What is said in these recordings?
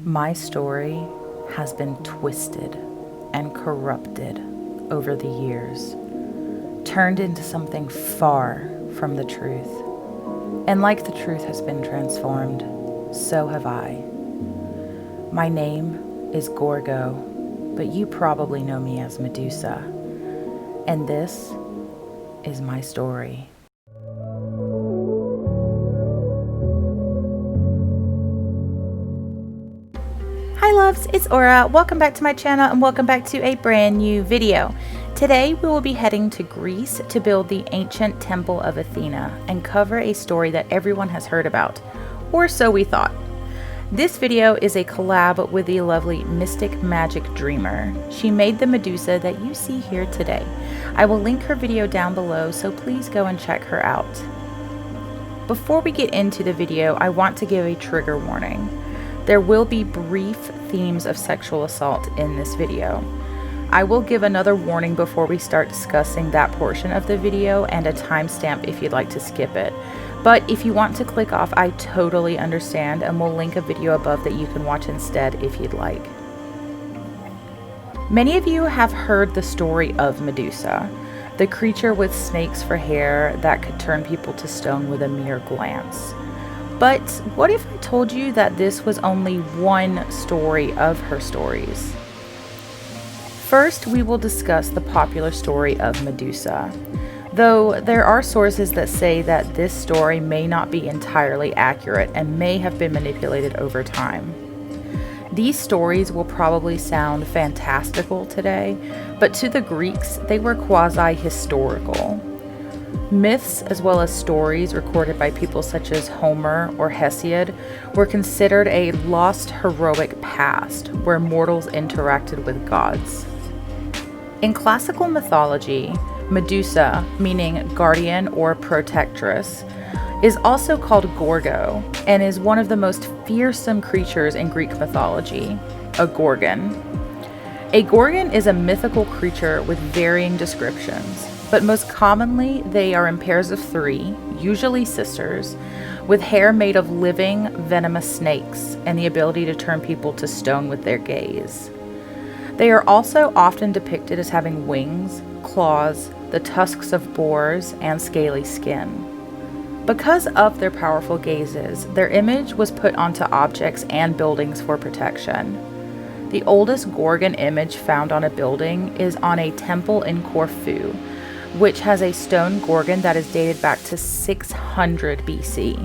My story has been twisted and corrupted over the years, turned into something far from the truth. And like the truth has been transformed, so have I. My name is Gorgo, but you probably know me as Medusa. And this is my story. Hi loves, it's Aura. Welcome back to my channel and welcome back to a brand new video. Today we will be heading to Greece to build the ancient temple of Athena and cover a story that everyone has heard about, or so we thought. This video is a collab with the lovely MysticMagicDreamer. She made the Medusa that you see here today. I will link her video down below, so please go and check her out. Before we get into the video, I want to give a trigger warning. There will be brief themes of sexual assault in this video. I will give another warning before we start discussing that portion of the video and a timestamp if you'd like to skip it. But if you want to click off, I totally understand, and we'll link a video above that you can watch instead if you'd like. Many of you have heard the story of Medusa, the creature with snakes for hair that could turn people to stone with a mere glance. But what if I told you that this was only one story of her stories? First, we will discuss the popular story of Medusa, though there are sources that say that this story may not be entirely accurate and may have been manipulated over time. These stories will probably sound fantastical today, but to the Greeks, they were quasi-historical. Myths, as well as stories recorded by people such as Homer or Hesiod, were considered a lost heroic past where mortals interacted with gods. In classical mythology, Medusa, meaning guardian or protectress, is also called Gorgo and is one of the most fearsome creatures in Greek mythology, a gorgon. A gorgon is a mythical creature with varying descriptions, but most commonly they are in pairs of three, usually sisters, with hair made of living, venomous snakes and the ability to turn people to stone with their gaze. They are also often depicted as having wings, claws, the tusks of boars, and scaly skin. Because of their powerful gazes, their image was put onto objects and buildings for protection. The oldest gorgon image found on a building is on a temple in Corfu, which has a stone gorgon that is dated back to 600 BC.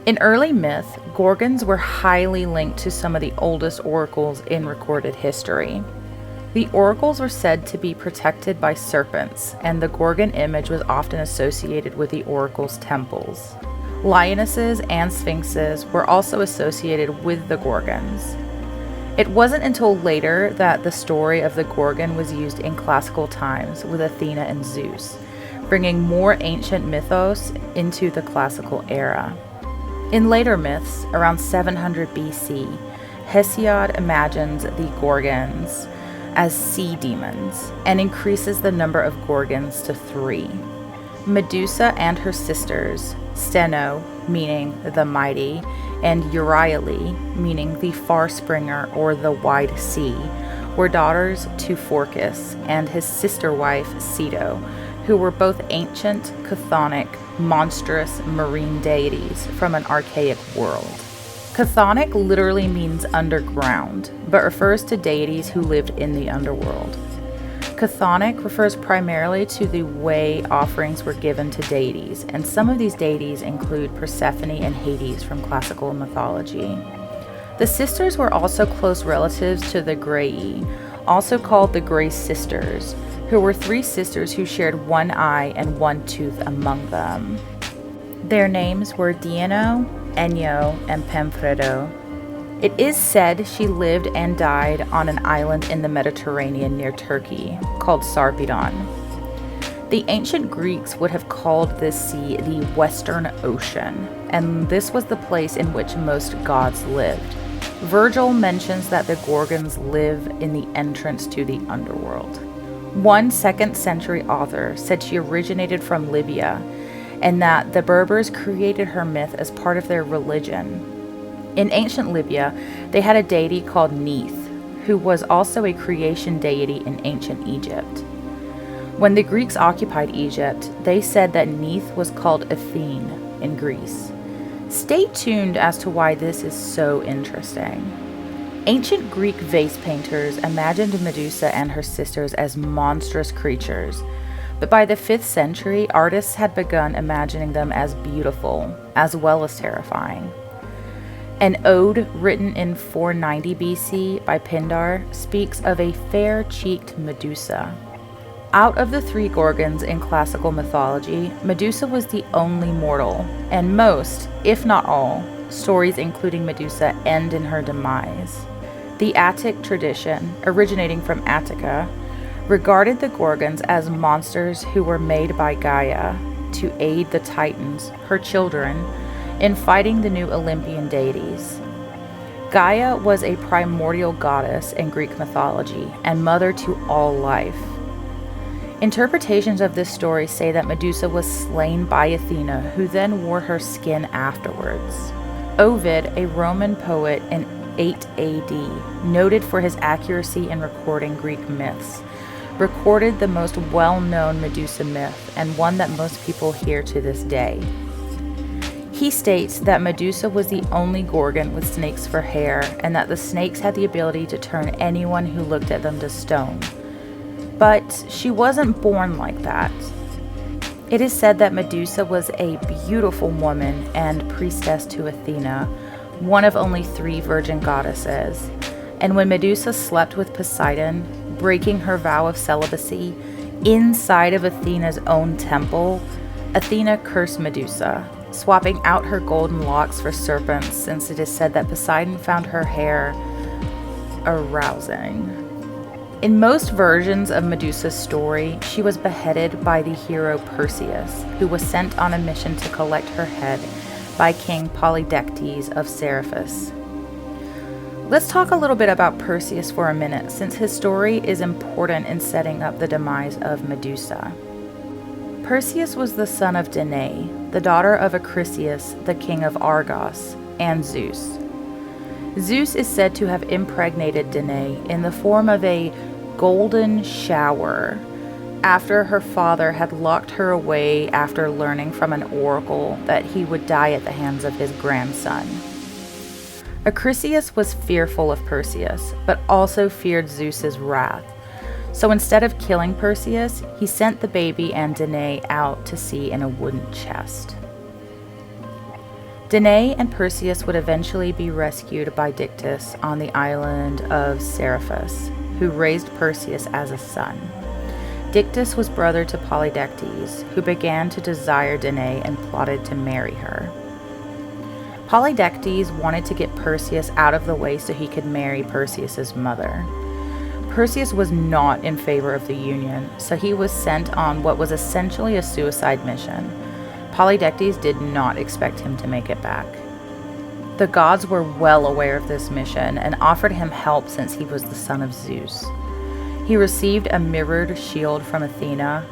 In early myth, gorgons were highly linked to some of the oldest oracles in recorded history. The oracles were said to be protected by serpents, and the gorgon image was often associated with the oracle's temples. Lionesses and sphinxes were also associated with the gorgons. It wasn't until later that the story of the gorgon was used in classical times with Athena and Zeus, bringing more ancient mythos into the classical era. In later myths, around 700 BC, Hesiod imagines the gorgons as sea demons and increases the number of gorgons to 3. Medusa and her sisters, Steno, meaning the mighty, and Euryale, meaning the far springer or the wide sea, were daughters to Phorcys and his sister wife Ceto, who were both ancient, chthonic, monstrous marine deities from an archaic world. Chthonic literally means underground, but refers to deities who lived in the underworld. Chthonic refers primarily to the way offerings were given to deities, and some of these deities include Persephone and Hades from classical mythology. The sisters were also close relatives to the Graeae, also called the Grey Sisters, who were 3 sisters who shared one eye and one tooth among them. Their names were Diano, Enyo, and Pamphredo. It is said she lived and died on an island in the Mediterranean near Turkey, called Sarpedon. The ancient Greeks would have called this sea the Western Ocean, and this was the place in which most gods lived. Virgil mentions that the Gorgons live in the entrance to the underworld. One 2nd century author said she originated from Libya, and that the Berbers created her myth as part of their religion. In ancient Libya, they had a deity called Neith, who was also a creation deity in ancient Egypt. When the Greeks occupied Egypt, they said that Neith was called Athene in Greece. Stay tuned as to why this is so interesting. Ancient Greek vase painters imagined Medusa and her sisters as monstrous creatures, but by the 5th century, artists had begun imagining them as beautiful, as well as terrifying. An ode written in 490 BC by Pindar speaks of a fair-cheeked Medusa. Out of the 3 Gorgons in classical mythology, Medusa was the only mortal, and most, if not all, stories including Medusa end in her demise. The Attic tradition, originating from Attica, regarded the Gorgons as monsters who were made by Gaia to aid the Titans, her children, in fighting the new Olympian deities. Gaia was a primordial goddess in Greek mythology and mother to all life. Interpretations of this story say that Medusa was slain by Athena, who then wore her skin afterwards. Ovid, a Roman poet in 8 AD, noted for his accuracy in recording Greek myths, recorded the most well-known Medusa myth and one that most people hear to this day. He states that Medusa was the only Gorgon with snakes for hair and that the snakes had the ability to turn anyone who looked at them to stone. But she wasn't born like that. It is said that Medusa was a beautiful woman and priestess to Athena, one of only 3 virgin goddesses, and when Medusa slept with Poseidon, breaking her vow of celibacy inside of Athena's own temple, Athena cursed Medusa, swapping out her golden locks for serpents, since it is said that Poseidon found her hair arousing. In most versions of Medusa's story, she was beheaded by the hero Perseus, who was sent on a mission to collect her head by King Polydectes of Seriphus. Let's talk a little bit about Perseus for a minute, since his story is important in setting up the demise of Medusa. Perseus was the son of Danae, the daughter of Acrisius, the king of Argos, and Zeus. Zeus is said to have impregnated Danae in the form of a golden shower after her father had locked her away after learning from an oracle that he would die at the hands of his grandson. Acrisius was fearful of Perseus, but also feared Zeus's wrath. So instead of killing Perseus, he sent the baby and Danae out to sea in a wooden chest. Danae and Perseus would eventually be rescued by Dictys on the island of Seriphus, who raised Perseus as a son. Dictys was brother to Polydectes, who began to desire Danae and plotted to marry her. Polydectes wanted to get Perseus out of the way so he could marry Perseus's mother. Perseus was not in favor of the union, so he was sent on what was essentially a suicide mission. Polydectes did not expect him to make it back. The gods were well aware of this mission and offered him help since he was the son of Zeus. He received a mirrored shield from Athena,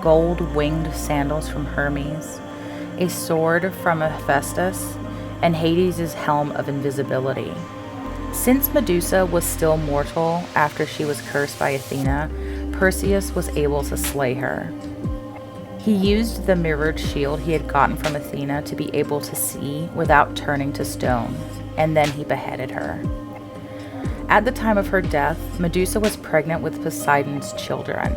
gold winged sandals from Hermes, a sword from Hephaestus, and Hades' helm of invisibility. Since Medusa was still mortal after she was cursed by Athena, Perseus was able to slay her. He used the mirrored shield he had gotten from Athena to be able to see without turning to stone, and then he beheaded her. At the time of her death, Medusa was pregnant with Poseidon's children.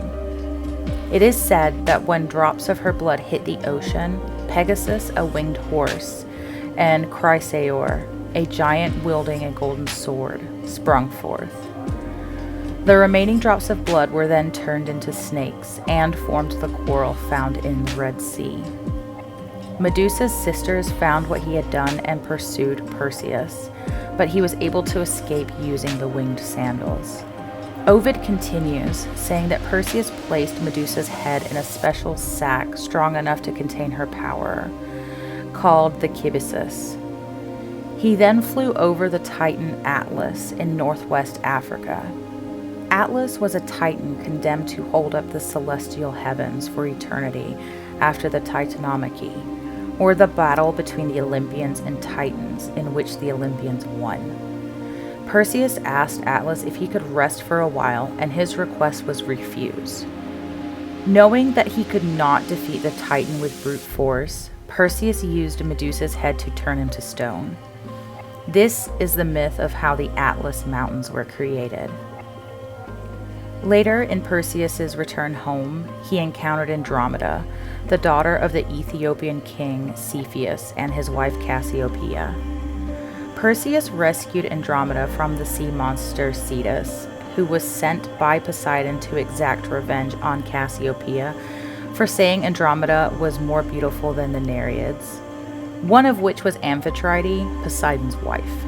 It is said that when drops of her blood hit the ocean, Pegasus, a winged horse, and Chrysaor, a giant wielding a golden sword, sprung forth. The remaining drops of blood were then turned into snakes and formed the coral found in the Red Sea. Medusa's sisters found what he had done and pursued Perseus, but he was able to escape using the winged sandals. Ovid continues, saying that Perseus placed Medusa's head in a special sack strong enough to contain her power, called the Kibisus. He then flew over the Titan Atlas in northwest Africa. Atlas was a Titan condemned to hold up the celestial heavens for eternity after the Titanomachy, or the battle between the Olympians and Titans, in which the Olympians won. Perseus asked Atlas if he could rest for a while, and his request was refused. Knowing that he could not defeat the Titan with brute force, Perseus used Medusa's head to turn him to stone. This is the myth of how the Atlas Mountains were created. Later, in Perseus's return home, he encountered Andromeda, the daughter of the Ethiopian king Cepheus and his wife Cassiopeia. Perseus rescued Andromeda from the sea monster Cetus, who was sent by Poseidon to exact revenge on Cassiopeia for saying Andromeda was more beautiful than the Nereids, one of which was Amphitrite, Poseidon's wife.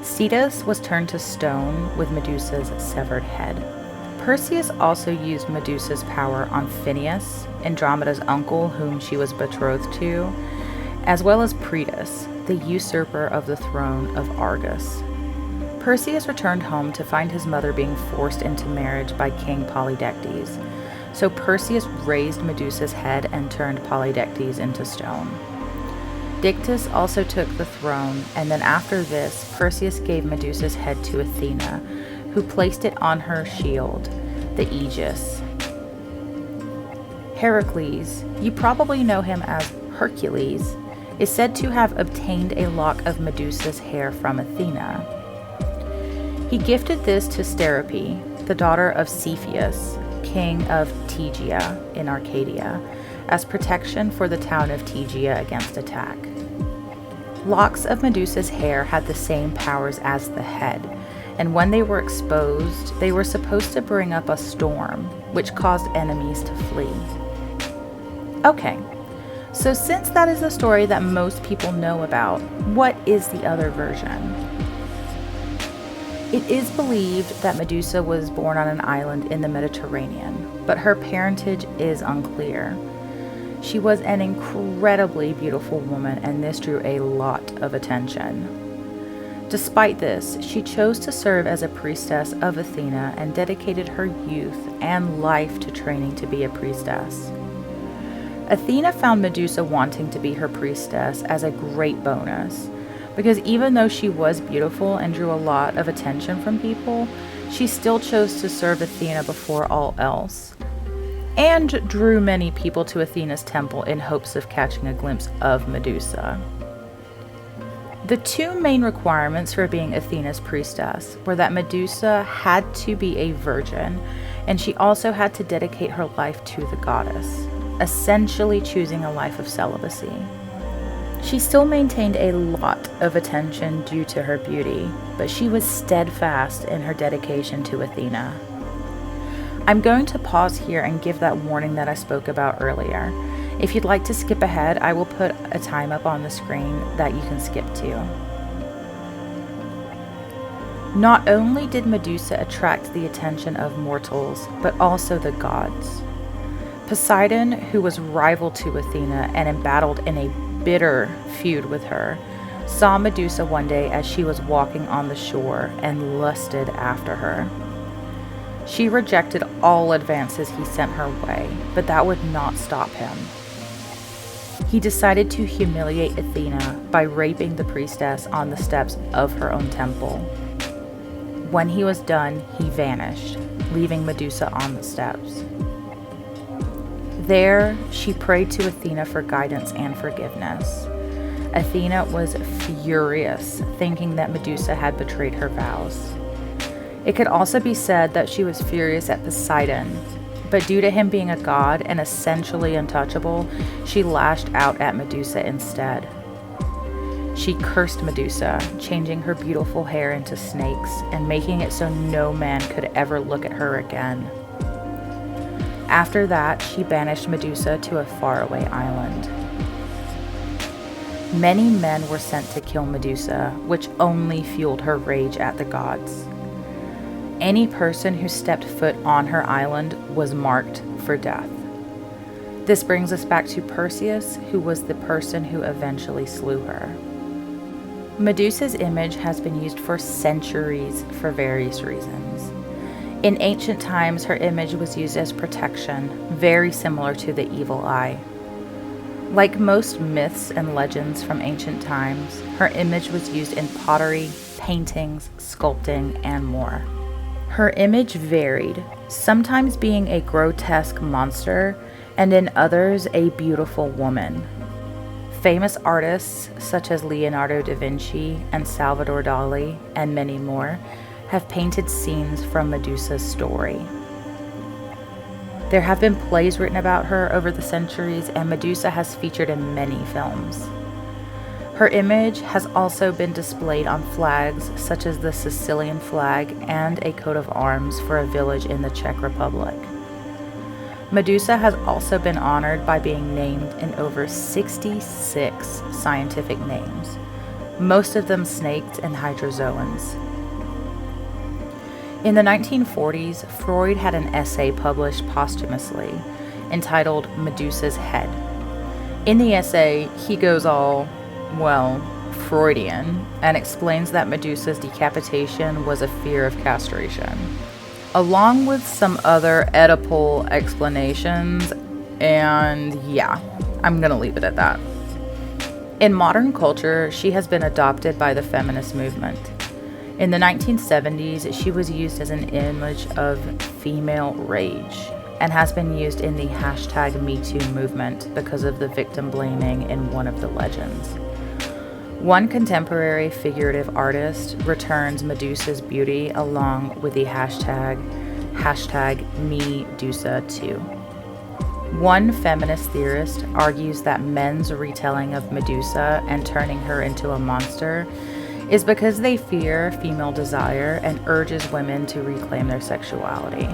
Cetus was turned to stone with Medusa's severed head. Perseus also used Medusa's power on Phineus, Andromeda's uncle whom she was betrothed to, as well as Proetus, the usurper of the throne of Argus. Perseus returned home to find his mother being forced into marriage by King Polydectes, so Perseus raised Medusa's head and turned Polydectes into stone. Dictys also took the throne, and then after this, Perseus gave Medusa's head to Athena, who placed it on her shield, the Aegis. Heracles, you probably know him as Hercules, is said to have obtained a lock of Medusa's hair from Athena. He gifted this to Sterope, the daughter of Cepheus, king of Tegea in Arcadia, as protection for the town of Tegea against attack. Locks of Medusa's hair had the same powers as the head, and when they were exposed, they were supposed to bring up a storm, which caused enemies to flee. Okay, so since that is the story that most people know about, what is the other version? It is believed that Medusa was born on an island in the Mediterranean, but her parentage is unclear. She was an incredibly beautiful woman, and this drew a lot of attention. Despite this, she chose to serve as a priestess of Athena and dedicated her youth and life to training to be a priestess. Athena found Medusa wanting to be her priestess as a great bonus, because even though she was beautiful and drew a lot of attention from people, she still chose to serve Athena before all else, and drew many people to Athena's temple in hopes of catching a glimpse of Medusa. The two main requirements for being Athena's priestess were that Medusa had to be a virgin, and she also had to dedicate her life to the goddess, essentially choosing a life of celibacy. She still maintained a lot of attention due to her beauty, but she was steadfast in her dedication to Athena. I'm going to pause here and give that warning that I spoke about earlier. If you'd like to skip ahead, I will put a time up on the screen that you can skip to. Not only did Medusa attract the attention of mortals, but also the gods. Poseidon, who was rival to Athena and embattled in a bitter feud with her, saw Medusa one day as she was walking on the shore and lusted after her. She rejected all advances he sent her way, but that would not stop him. He decided to humiliate Athena by raping the priestess on the steps of her own temple. When he was done, he vanished, leaving Medusa on the steps. There, she prayed to Athena for guidance and forgiveness. Athena was furious, thinking that Medusa had betrayed her vows. It could also be said that she was furious at Poseidon, but due to him being a god and essentially untouchable, she lashed out at Medusa instead. She cursed Medusa, changing her beautiful hair into snakes and making it so no man could ever look at her again. After that, she banished Medusa to a faraway island. Many men were sent to kill Medusa, which only fueled her rage at the gods. Any person who stepped foot on her island was marked for death. This brings us back to Perseus, who was the person who eventually slew her. Medusa's image has been used for centuries for various reasons. In ancient times, her image was used as protection, very similar to the evil eye. Like most myths and legends from ancient times, her image was used in pottery, paintings, sculpting, and more. Her image varied, sometimes being a grotesque monster, and in others, a beautiful woman. Famous artists such as Leonardo da Vinci and Salvador Dali, and many more, have painted scenes from Medusa's story. There have been plays written about her over the centuries, and Medusa has featured in many films. Her image has also been displayed on flags such as the Sicilian flag and a coat of arms for a village in the Czech Republic. Medusa has also been honored by being named in over 66 scientific names, most of them snakes and hydrozoans. In the 1940s, Freud had an essay published posthumously entitled Medusa's Head. In the essay, he goes all, well, Freudian, and explains that Medusa's decapitation was a fear of castration, along with some other Oedipal explanations, and yeah, I'm gonna leave it at that. In modern culture, she has been adopted by the feminist movement. In the 1970s, she was used as an image of female rage and has been used in the hashtag #MeToo movement because of the victim blaming in one of the legends. One contemporary figurative artist returns Medusa's beauty along with the hashtag #MeDusa2. One feminist theorist argues that men's retelling of Medusa and turning her into a monster is because they fear female desire and urges women to reclaim their sexuality.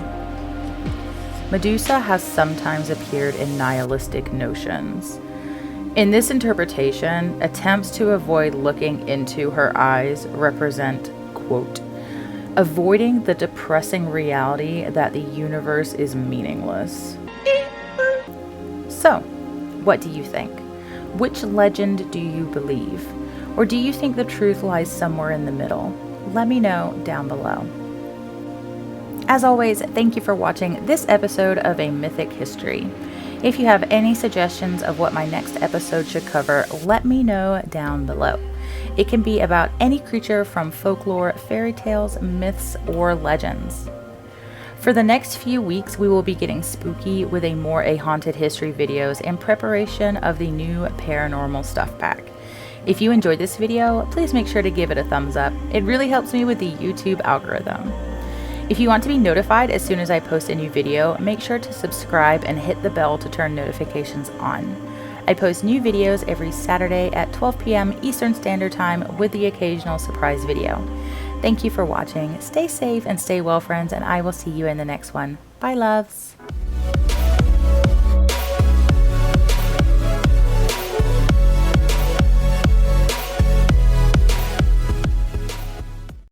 Medusa has sometimes appeared in nihilistic notions. In this interpretation, attempts to avoid looking into her eyes represent, quote, avoiding the depressing reality that the universe is meaningless. So, what do you think? Which legend do you believe? Or do you think the truth lies somewhere in the middle? Let me know down below. As always, thank you for watching this episode of A Mythic History. If you have any suggestions of what my next episode should cover, let me know down below. It can be about any creature from folklore, fairy tales, myths, or legends. For the next few weeks, we will be getting spooky with a haunted history videos in preparation of the new paranormal stuff pack. If you enjoyed this video, please make sure to give it a thumbs up. It really helps me with the YouTube algorithm. If you want to be notified as soon as I post a new video, make sure to subscribe and hit the bell to turn notifications on. I post new videos every Saturday at 12 p.m. Eastern Standard Time with the occasional surprise video. Thank you for watching. Stay safe and stay well, friends, and I will see you in the next one. Bye, loves.